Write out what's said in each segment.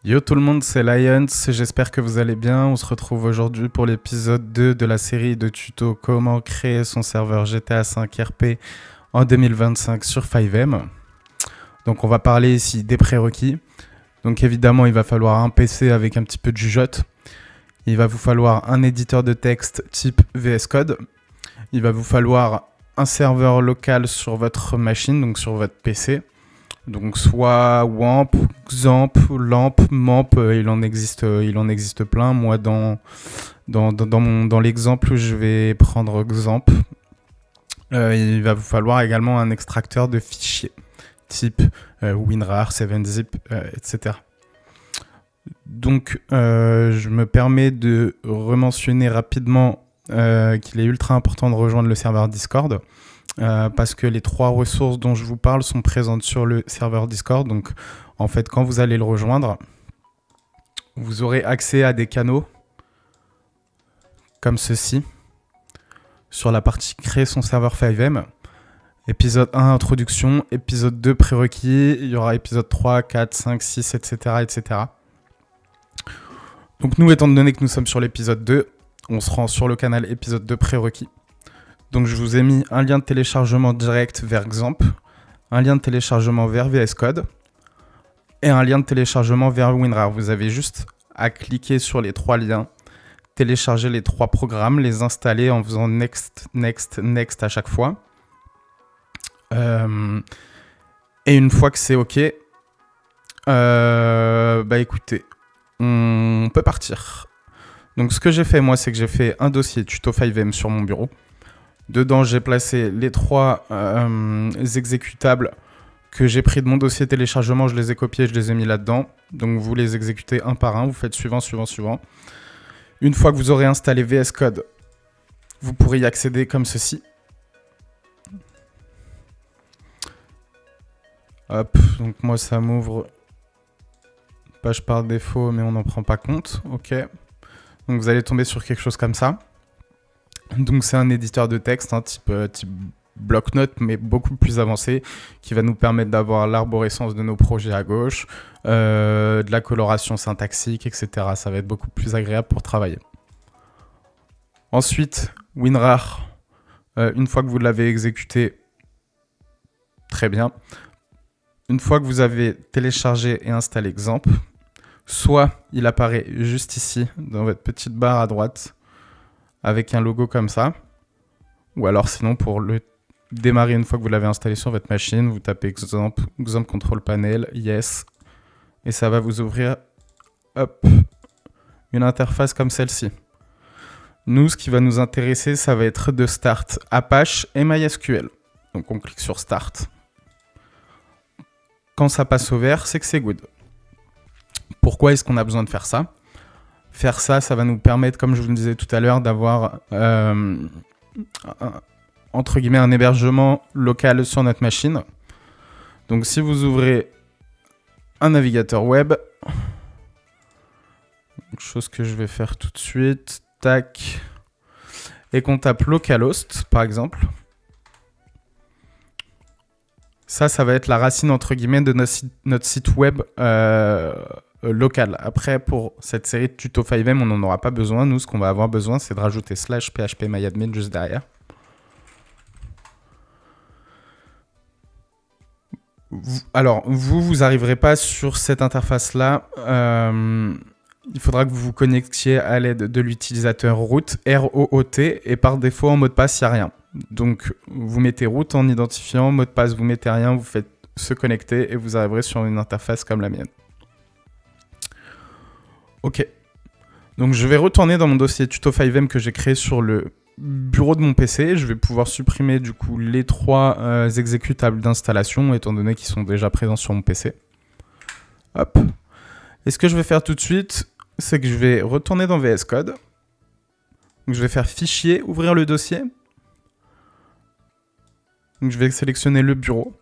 Yo tout le monde, c'est Lions, j'espère que vous allez bien. On se retrouve aujourd'hui pour l'épisode 2 de la série de tutos comment créer son serveur GTA 5 RP en 2025 sur FiveM. Donc on va parler ici des prérequis. Donc évidemment il va falloir un PC avec un petit peu de jugeote. Il va vous falloir un éditeur de texte type VS Code. Il va vous falloir un serveur local sur votre machine, donc sur votre PC. Donc soit WAMP, XAMPP, LAMP, MAMP, il en existe plein. Moi dans l'exemple, je vais prendre XAMPP. Il va vous falloir également un extracteur de fichiers type WinRAR, 7zip, etc. Donc je me permets de rementionner rapidement qu'il est ultra important de rejoindre le serveur Discord. Parce que les 3 ressources dont je vous parle sont présentes sur le serveur Discord. Donc en fait quand vous allez le rejoindre, vous aurez accès à des canaux comme ceci sur la partie créer son serveur FiveM. Épisode 1 introduction, épisode 2 prérequis, il y aura épisode 3, 4, 5, 6, etc. etc. Donc nous, étant donné que nous sommes sur l'épisode 2, on se rend sur le canal épisode 2 prérequis. Donc je vous ai mis un lien de téléchargement direct vers XAMPP, un lien de téléchargement vers VS Code et un lien de téléchargement vers WinRAR. Vous avez juste à cliquer sur les 3 liens, télécharger les 3 programmes, les installer en faisant next, next, next à chaque fois. Et une fois que c'est OK, écoutez, on peut partir. Donc ce que j'ai fait moi, c'est que j'ai fait un dossier tuto FiveM sur mon bureau. Dedans, j'ai placé les 3 exécutables que j'ai pris de mon dossier téléchargement. Je les ai copiés, je les ai mis là-dedans. Donc, vous les exécutez un par un. Vous faites suivant, suivant, suivant. Une fois que vous aurez installé VS Code, vous pourrez y accéder comme ceci. Hop, donc moi, ça m'ouvre page par défaut, mais on n'en prend pas compte. OK. Donc, vous allez tomber sur quelque chose comme ça. Donc c'est un éditeur de texte type bloc-notes, mais beaucoup plus avancé, qui va nous permettre d'avoir l'arborescence de nos projets à gauche, de la coloration syntaxique, etc. Ça va être beaucoup plus agréable pour travailler. Ensuite, WinRAR, une fois que vous l'avez exécuté, très bien. Une fois que vous avez téléchargé et installé XAMPP, soit il apparaît juste ici, dans votre petite barre à droite, avec un logo comme ça, ou alors sinon pour le démarrer une fois que vous l'avez installé sur votre machine, vous tapez XAMPP Control Panel, Yes, et ça va vous ouvrir une interface comme celle-ci. Nous, ce qui va nous intéresser, ça va être de Start Apache et MySQL. Donc on clique sur Start. Quand ça passe au vert, c'est que c'est good. Pourquoi est-ce qu'on a besoin de faire ça ? Faire ça, ça va nous permettre, comme je vous le disais tout à l'heure, d'avoir entre guillemets un hébergement local sur notre machine. Donc si vous ouvrez un navigateur web, chose que je vais faire tout de suite, tac, et qu'on tape localhost par exemple, ça va être la racine entre guillemets de notre site web local. Après, pour cette série de tuto FiveM, on n'en aura pas besoin. Nous, ce qu'on va avoir besoin, c'est de rajouter /phpMyAdmin juste derrière. Vous n'arriverez pas sur cette interface-là. Il faudra que vous vous connectiez à l'aide de l'utilisateur root, R-O-O-T, et par défaut, en mot de passe, il n'y a rien. Donc, vous mettez root en identifiant, mot de passe, vous mettez rien, vous faites se connecter et vous arriverez sur une interface comme la mienne. Ok, donc je vais retourner dans mon dossier tuto FiveM que j'ai créé sur le bureau de mon PC. Je vais pouvoir supprimer du coup les 3 exécutables d'installation étant donné qu'ils sont déjà présents sur mon PC. Hop. Et ce que je vais faire tout de suite, c'est que je vais retourner dans VS Code. Donc je vais faire fichier, ouvrir le dossier. Donc je vais sélectionner le bureau.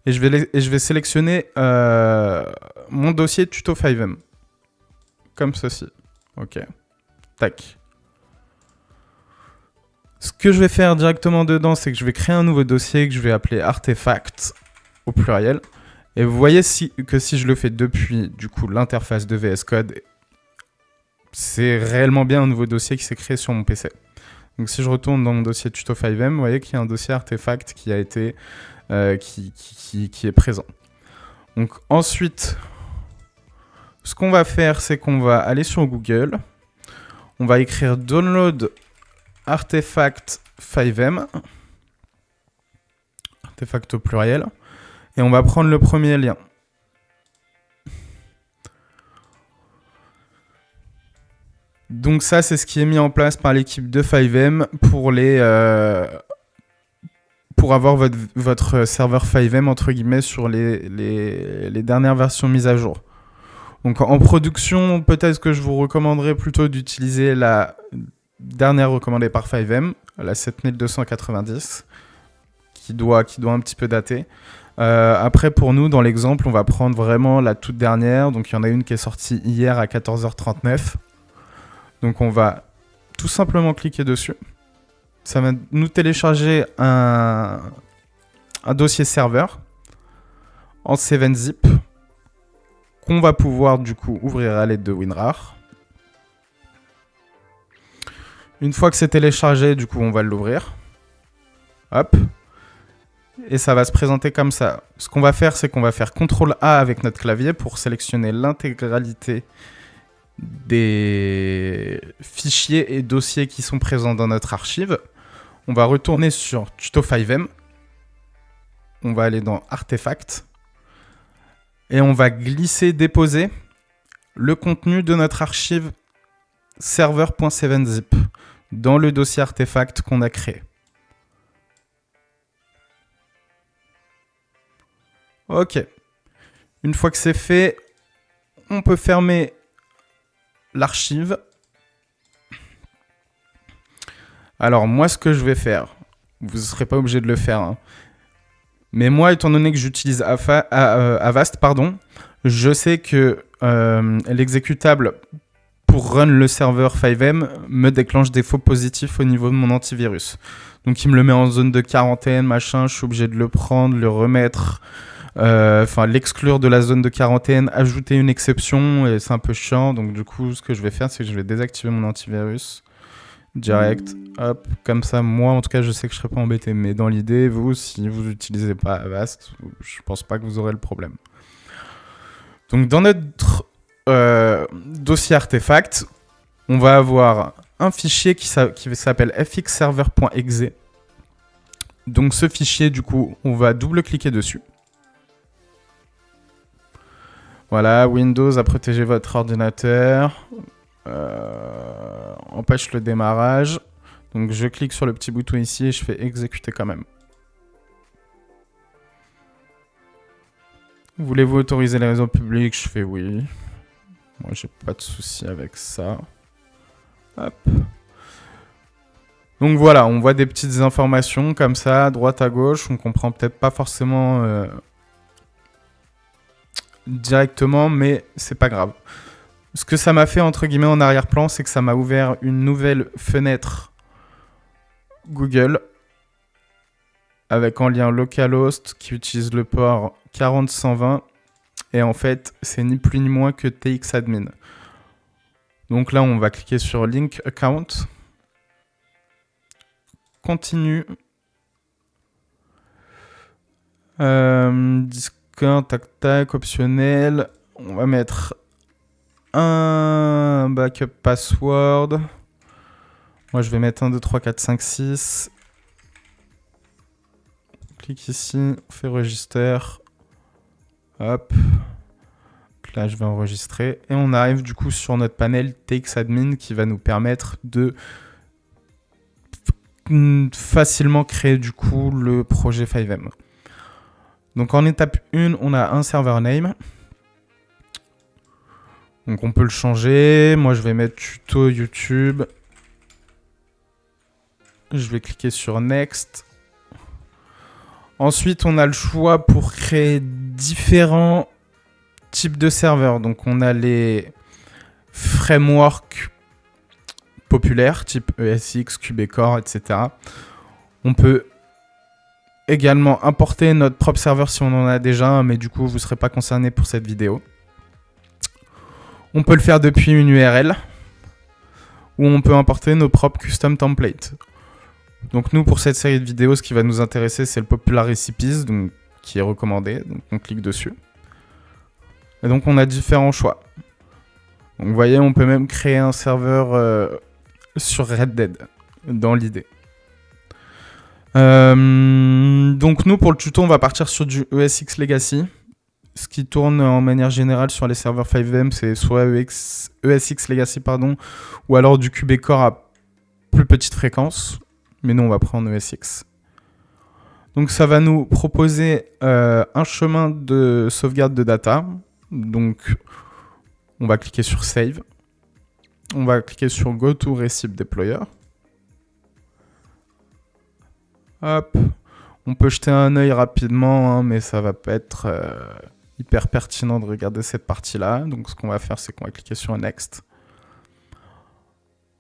Et je vais sélectionner mon dossier tuto FiveM. Comme ceci. Ok. Tac. Ce que je vais faire directement dedans, c'est que je vais créer un nouveau dossier que je vais appeler artefact au pluriel. Et vous voyez que si je le fais depuis du coup l'interface de VS Code, c'est réellement bien un nouveau dossier qui s'est créé sur mon PC. Donc si je retourne dans mon dossier tuto 5M, vous voyez qu'il y a un dossier artefact qui a été qui est présent. Donc ensuite, ce qu'on va faire, c'est qu'on va aller sur Google, on va écrire download artefact 5M, artefact au pluriel, et on va prendre le premier lien. Donc ça, c'est ce qui est mis en place par l'équipe de 5M pour avoir votre serveur 5M, entre guillemets, sur les dernières versions mises à jour. Donc en production, peut-être que je vous recommanderais plutôt d'utiliser la dernière recommandée par 5M, la 7290, qui doit un petit peu dater. Après, pour nous, dans l'exemple, on va prendre vraiment la toute dernière. Donc il y en a une qui est sortie hier à 14h39. Donc on va tout simplement cliquer dessus. Ça va nous télécharger un dossier serveur en 7-zip qu'on va pouvoir du coup ouvrir à l'aide de WinRAR. Une fois que c'est téléchargé, du coup on va l'ouvrir. Hop. Et ça va se présenter comme ça. Ce qu'on va faire, c'est qu'on va faire CTRL A avec notre clavier pour sélectionner l'intégralité des fichiers et dossiers qui sont présents dans notre archive. On va retourner sur Tuto 5M. On va aller dans Artefact. Et on va glisser, déposer le contenu de notre archive serveur.7zip dans le dossier artefact qu'on a créé. Ok. Une fois que c'est fait, on peut fermer l'archive. Alors moi, ce que je vais faire, vous ne serez pas obligé de le faire, hein. Mais moi, étant donné que j'utilise Avast, je sais que l'exécutable pour run le serveur 5M me déclenche des faux positifs au niveau de mon antivirus. Donc il me le met en zone de quarantaine, machin, je suis obligé de le prendre, le remettre, l'exclure de la zone de quarantaine, ajouter une exception, et c'est un peu chiant. Donc du coup, ce que je vais faire, c'est que je vais désactiver mon antivirus direct, hop, comme ça, moi en tout cas je sais que je serai pas embêté, mais dans l'idée, vous, si vous n'utilisez pas Avast, je pense pas que vous aurez le problème. Donc dans notre dossier artefact, on va avoir un fichier qui s'appelle fxserver.exe. Donc ce fichier, du coup, on va double-cliquer dessus. Voilà, Windows a protégé votre ordinateur. Empêche le démarrage. Donc je clique sur le petit bouton ici et je fais exécuter quand même. Voulez-vous autoriser les réseaux publics? Je fais oui. Moi j'ai pas de souci avec ça. Hop. Donc voilà, on voit des petites informations comme ça, à droite à gauche. On comprend peut-être pas forcément directement, mais c'est pas grave. Ce que ça m'a fait, entre guillemets, en arrière-plan, c'est que ça m'a ouvert une nouvelle fenêtre Google avec en lien localhost qui utilise le port 40/120. Et en fait, c'est ni plus ni moins que TXadmin. Donc là, on va cliquer sur Link Account. Continue. Discount, tac tac, optionnel. On va mettre un backup password. Moi, je vais mettre 1, 2, 3, 4, 5, 6. On clique ici, on fait register. Hop. Donc là, je vais enregistrer. Et on arrive du coup sur notre panel TXadmin qui va nous permettre de facilement créer du coup le projet 5M. Donc en étape 1, on a un server name. Donc on peut le changer. Moi, je vais mettre tuto YouTube. Je vais cliquer sur Next. Ensuite, on a le choix pour créer différents types de serveurs. Donc on a les frameworks populaires, type ESX, Quebecor, etc. On peut également importer notre propre serveur si on en a déjà un, mais du coup, vous ne serez pas concerné pour cette vidéo. On peut le faire depuis une URL, ou on peut importer nos propres custom templates. Donc nous, pour cette série de vidéos, ce qui va nous intéresser, c'est le Popular Recipes, donc, qui est recommandé. Donc on clique dessus. Et donc on a différents choix. Donc vous voyez, on peut même créer un serveur sur Red Dead, dans l'idée. Donc nous, pour le tuto, on va partir sur du ESX Legacy. Ce qui tourne en manière générale sur les serveurs 5M, c'est soit ESX Legacy, ou alors du QB-Core à plus petite fréquence. Mais nous, on va prendre ESX. Donc ça va nous proposer un chemin de sauvegarde de data. Donc on va cliquer sur Save. On va cliquer sur Go to Recipe Deployer. Hop. On peut jeter un œil rapidement, mais ça va pas être hyper pertinent de regarder cette partie-là. Donc ce qu'on va faire, c'est qu'on va cliquer sur Next.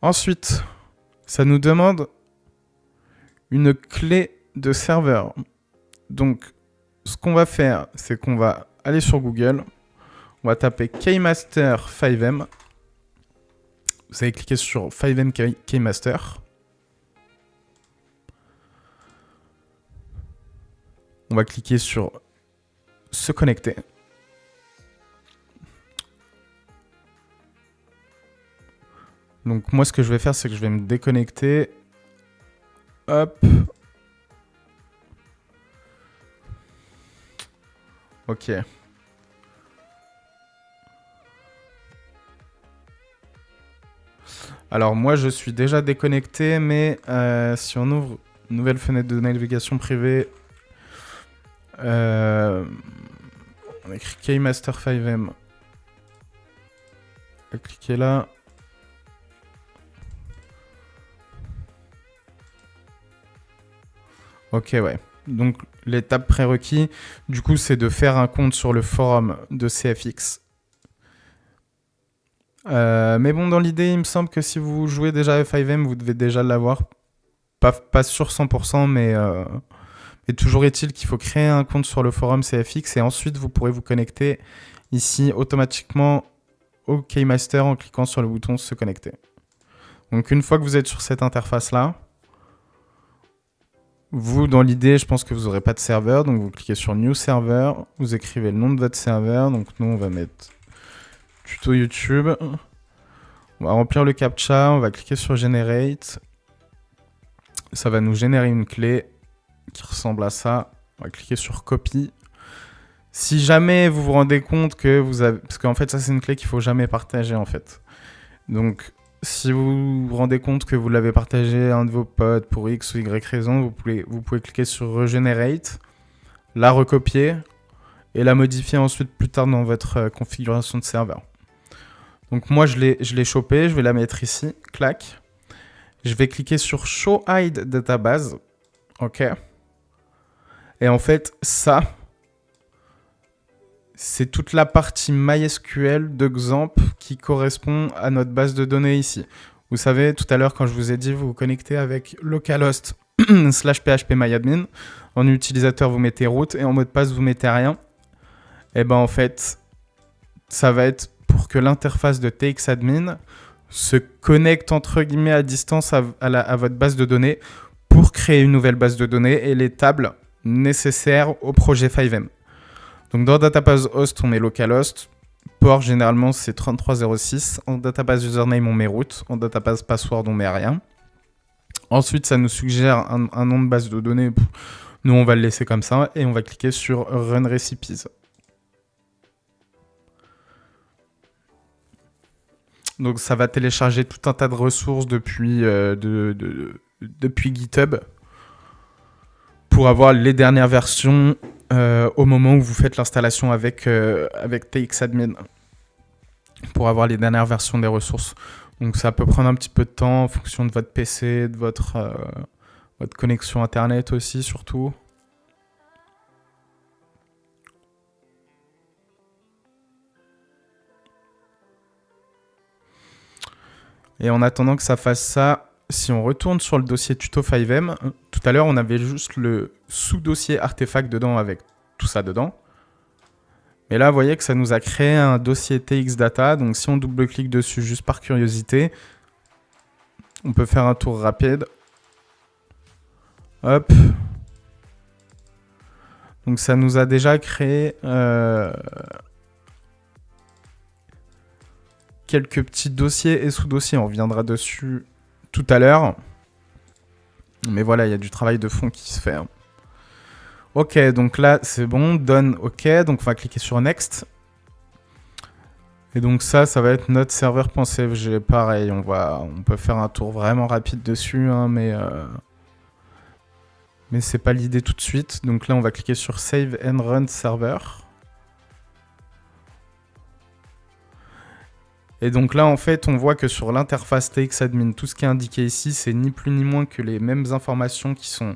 Ensuite, ça nous demande une clé de serveur. Donc ce qu'on va faire, c'est qu'on va aller sur Google. On va taper Keymaster 5M. Vous allez cliquer sur 5M Keymaster. On va cliquer sur se connecter. Donc moi, ce que je vais faire, c'est que je vais me déconnecter. Hop. Ok. Alors moi, je suis déjà déconnecté, mais si on ouvre une nouvelle fenêtre de navigation privée, on écrit Keymaster 5M. On va cliquer là. Ok, ouais. Donc l'étape prérequis, du coup, c'est de faire un compte sur le forum de CFX. Mais bon, dans l'idée, il me semble que si vous jouez déjà à 5M, vous devez déjà l'avoir. Pas sur 100%, mais toujours est-il qu'il faut créer un compte sur le forum CFX et ensuite vous pourrez vous connecter ici automatiquement au Keymaster en cliquant sur le bouton se connecter. Donc une fois que vous êtes sur cette interface-là, vous, dans l'idée, je pense que vous n'aurez pas de serveur, donc vous cliquez sur New Server, vous écrivez le nom de votre serveur, donc nous on va mettre tuto YouTube, on va remplir le CAPTCHA, on va cliquer sur Generate, ça va nous générer une clé qui ressemble à ça, on va cliquer sur Copy. Si jamais vous vous rendez compte que vous avez... Parce qu'en fait, ça c'est une clé qu'il ne faut jamais partager en fait. Donc, si vous vous rendez compte que vous l'avez partagé à un de vos potes pour X ou Y raison, vous pouvez cliquer sur Regenerate, la recopier et la modifier ensuite plus tard dans votre configuration de serveur. Donc moi, je l'ai chopé, je vais la mettre ici, clac. Je vais cliquer sur Show Hide Database, ok. Et en fait, ça, c'est toute la partie MySQL de XAMPP qui correspond à notre base de données ici. Vous savez, tout à l'heure, quand je vous ai dit, vous vous connectez avec localhost /phpMyAdmin. En utilisateur, vous mettez root et en mot de passe, vous mettez rien. Et ben en fait, ça va être pour que l'interface de TXAdmin se connecte entre guillemets à distance à votre base de données pour créer une nouvelle base de données et les tables nécessaires au projet 5M. Donc dans database host, on met localhost. Port, généralement, c'est 3306. En database username, on met root. En database password, on met rien. Ensuite, ça nous suggère un nom de base de données. Nous, on va le laisser comme ça. Et on va cliquer sur Run Recipes. Donc ça va télécharger tout un tas de ressources depuis GitHub pour avoir les dernières versions au moment où vous faites l'installation avec TXAdmin pour avoir les dernières versions des ressources. Donc ça peut prendre un petit peu de temps en fonction de votre PC, de votre connexion internet aussi surtout. Et en attendant que ça fasse ça, si on retourne sur le dossier tuto 5M, tout à l'heure, on avait juste le sous-dossier artefact dedans avec tout ça dedans. Mais là, vous voyez que ça nous a créé un dossier txdata. Donc, si on double-clique dessus juste par curiosité, on peut faire un tour rapide. Hop. Donc, ça nous a déjà créé quelques petits dossiers et sous-dossiers. On reviendra dessus tout à l'heure. Mais voilà, il y a du travail de fond qui se fait. Ok, donc là, c'est bon. Done, ok. Donc, on va cliquer sur Next. Et donc ça va être notre serveur.cfg. Pareil, on peut faire un tour vraiment rapide dessus, hein, mais c'est pas l'idée tout de suite. Donc là, on va cliquer sur Save and Run Server. Et donc là, en fait, on voit que sur l'interface txadmin, tout ce qui est indiqué ici, c'est ni plus ni moins que les mêmes informations qui sont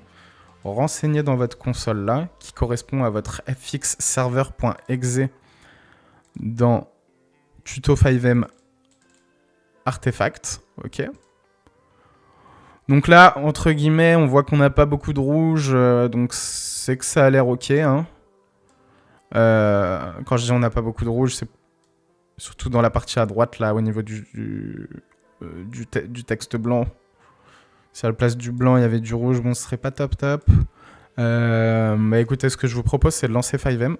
renseignées dans votre console là, qui correspond à votre fxserver.exe dans Tuto5m artefact. Ok. Donc là, entre guillemets, on voit qu'on n'a pas beaucoup de rouge, donc c'est que ça a l'air ok. Hein. Quand je dis on n'a pas beaucoup de rouge, c'est surtout dans la partie à droite, là, au niveau du texte blanc. Si à la place du blanc, il y avait du rouge, bon, ce serait pas top. Bah écoutez, ce que je vous propose, c'est de lancer 5M.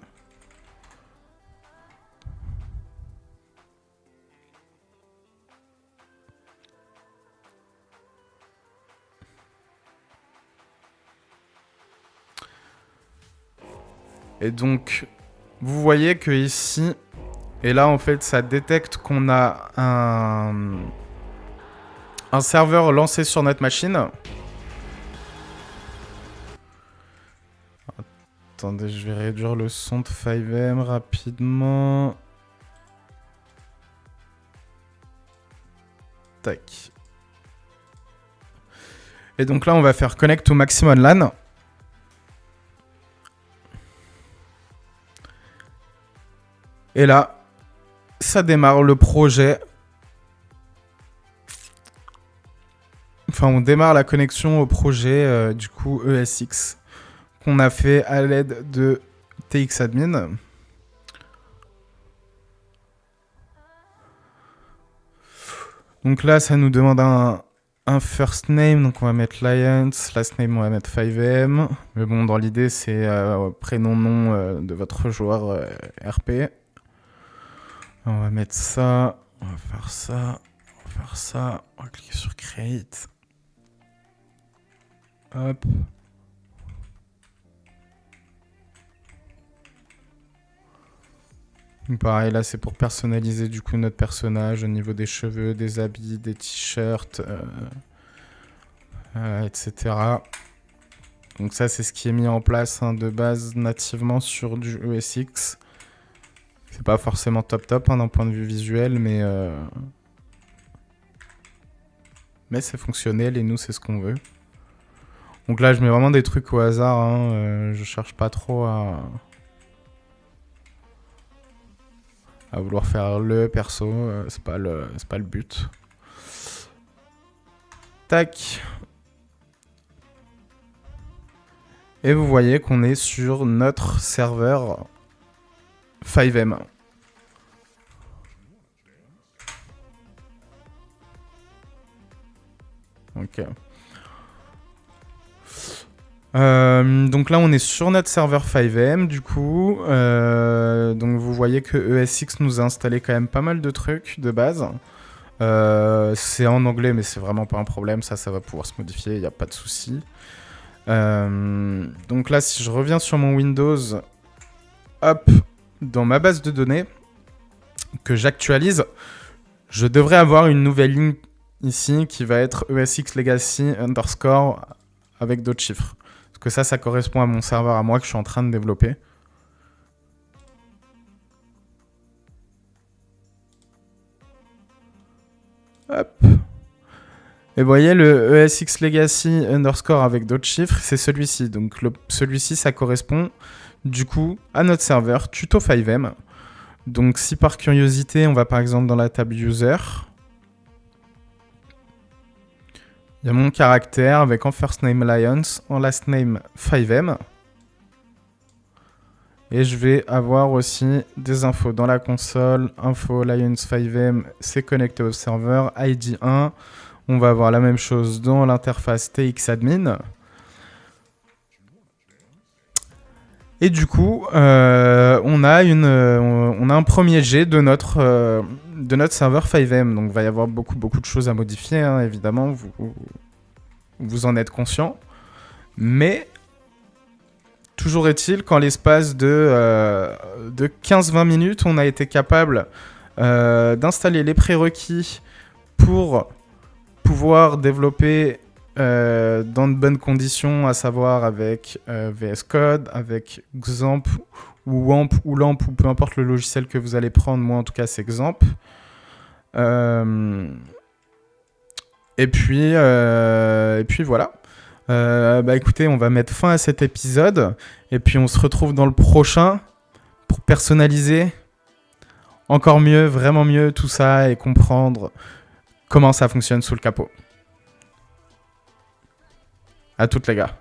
Et donc, vous voyez que ici, et là, en fait, ça détecte qu'on a un serveur lancé sur notre machine. Attendez, je vais réduire le son de 5M rapidement. Tac. Et donc là, on va faire connect au maximum LAN. Et là, ça démarre le projet. Enfin, on démarre la connexion au projet du coup ESX qu'on a fait à l'aide de txadmin. Donc là, ça nous demande un first name, donc on va mettre Lions, last name on va mettre 5M. Mais bon, dans l'idée, c'est prénom, nom de votre joueur RP. On va mettre ça, on va faire ça, on va faire ça, on va cliquer sur Create. Hop. Pareil, là c'est pour personnaliser du coup notre personnage au niveau des cheveux, des habits, des t-shirts, etc. Donc ça c'est ce qui est mis en place hein, de base nativement sur du ESX. C'est pas forcément top hein, d'un point de vue visuel, mais c'est fonctionnel et nous c'est ce qu'on veut. Donc là je mets vraiment des trucs au hasard, hein, je cherche pas trop à vouloir faire le perso, c'est pas le but. Tac. Et vous voyez qu'on est sur notre serveur 5M. Ok. Donc là on est sur notre serveur 5M du coup, donc vous voyez que ESX nous a installé quand même pas mal de trucs de base. C'est en anglais mais c'est vraiment pas un problème, ça va pouvoir se modifier, il n'y a pas de souci. Donc là si je reviens sur mon Windows, hop, dans ma base de données, que j'actualise, je devrais avoir une nouvelle ligne ici qui va être ESX Legacy _ avec d'autres chiffres. Parce que ça correspond à mon serveur à moi que je suis en train de développer. Hop. Et vous voyez, le ESX Legacy _ avec d'autres chiffres, c'est celui-ci. Donc celui-ci, ça correspond du coup à notre serveur Tuto5M. Donc si par curiosité, on va par exemple dans la table User, Il y a mon caractère avec en first name Lions, en last name 5M. Et je vais avoir aussi des infos dans la console. Info Lions 5M, c'est connecté au serveur. ID 1. On va avoir la même chose dans l'interface TXadmin. Et du coup, on a un premier jet de notre serveur 5M. Donc il va y avoir beaucoup de choses à modifier, hein, évidemment, vous en êtes conscient. Mais toujours est-il qu'en l'espace de 15-20 minutes, on a été capable d'installer les prérequis pour pouvoir développer dans de bonnes conditions, à savoir avec VS Code, avec XAMPP ou WAMP ou LAMP, ou peu importe le logiciel que vous allez prendre. Moi en tout cas c'est XAMPP. Et puis voilà. Écoutez, on va mettre fin à cet épisode et puis on se retrouve dans le prochain pour personnaliser encore mieux, vraiment mieux tout ça et comprendre comment ça fonctionne sous le capot. À toutes les gars.